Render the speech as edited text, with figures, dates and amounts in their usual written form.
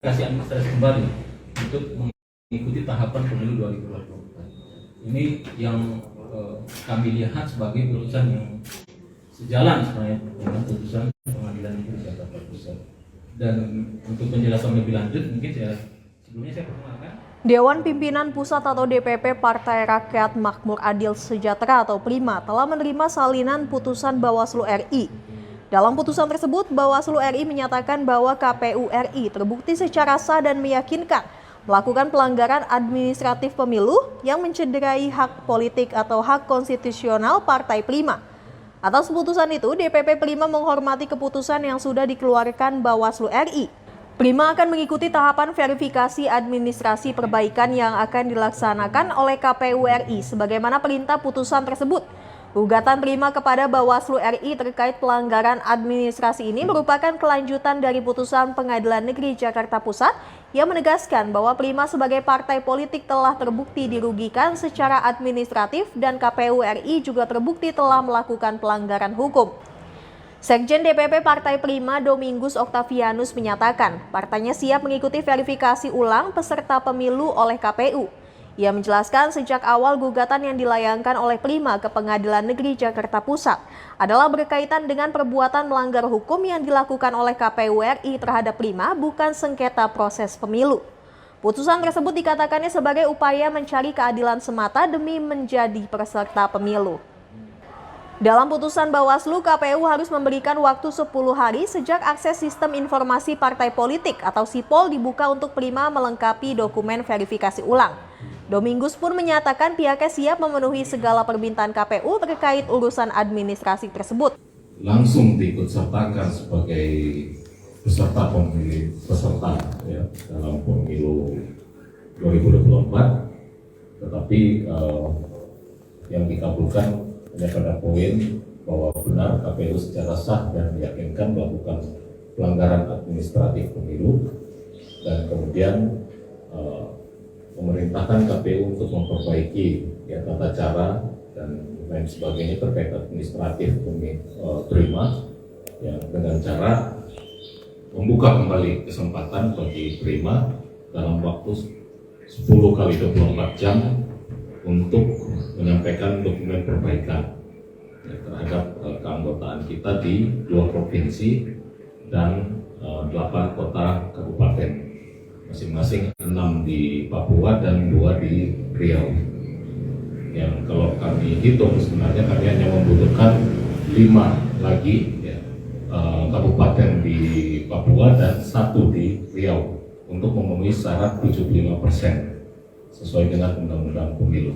kasih administrasi kembali untuk mengikuti tahapan pemilu 2024. Ini yang kami lihat sebagai putusan yang sejalan sebenarnya dengan putusan Pengadilan Negeri Jakarta Pusat. Dan untuk penjelasan lebih lanjut mungkin sebelumnya saya perkenalkan. Dewan Pimpinan Pusat atau DPP Partai Rakyat Makmur Adil Sejahtera atau PRIMA telah menerima salinan putusan Bawaslu RI. Dalam putusan tersebut, Bawaslu RI menyatakan bahwa KPU RI terbukti secara sah dan meyakinkan melakukan pelanggaran administratif pemilu yang mencederai hak politik atau hak konstitusional Partai PRIMA. Atas putusan itu, DPP PRIMA menghormati keputusan yang sudah dikeluarkan Bawaslu RI. PRIMA akan mengikuti tahapan verifikasi administrasi perbaikan yang akan dilaksanakan oleh KPU RI sebagaimana perintah putusan tersebut. Gugatan PRIMA kepada Bawaslu RI terkait pelanggaran administrasi ini merupakan kelanjutan dari putusan Pengadilan Negeri Jakarta Pusat yang menegaskan bahwa PRIMA sebagai partai politik telah terbukti dirugikan secara administratif dan KPU RI juga terbukti telah melakukan pelanggaran hukum. Sekjen DPP Partai PRIMA Domingus Octavianus menyatakan partainya siap mengikuti verifikasi ulang peserta pemilu oleh KPU. Ia menjelaskan sejak awal gugatan yang dilayangkan oleh PRIMA ke Pengadilan Negeri Jakarta Pusat adalah berkaitan dengan perbuatan melanggar hukum yang dilakukan oleh KPU RI terhadap PRIMA, bukan sengketa proses pemilu. Putusan tersebut dikatakannya sebagai upaya mencari keadilan semata demi menjadi peserta pemilu. Dalam putusan Bawaslu, KPU harus memberikan waktu 10 hari sejak akses sistem informasi partai politik atau SIPOL dibuka untuk PRIMA melengkapi dokumen verifikasi ulang. Domingus pun menyatakan pihaknya siap memenuhi segala permintaan KPU terkait urusan administrasi tersebut. Langsung diikutsertakan sebagai peserta ya, dalam pemilu 2024, tetapi yang dikabulkan hanya pada poin bahwa benar KPU secara sah dan meyakinkan melakukan pelanggaran administratif pemilu, dan kemudian memerintahkan KPU untuk memperbaiki ya, tata cara dan lain sebagainya terkait administratif PRIMA ya, dengan cara membuka kembali kesempatan bagi PRIMA dalam waktu 10 kali 24 jam untuk menyampaikan dokumen perbaikan ya, terhadap keanggotaan kita di 2 provinsi dan 8 kota kabupaten, masing-masing 6 di Papua dan 2 di Riau. Yang kalau kami hitung sebenarnya kami hanya membutuhkan 5 lagi ya, kabupaten di Papua dan 1 di Riau untuk memenuhi syarat 75% sesuai dengan Undang-Undang Pemilu.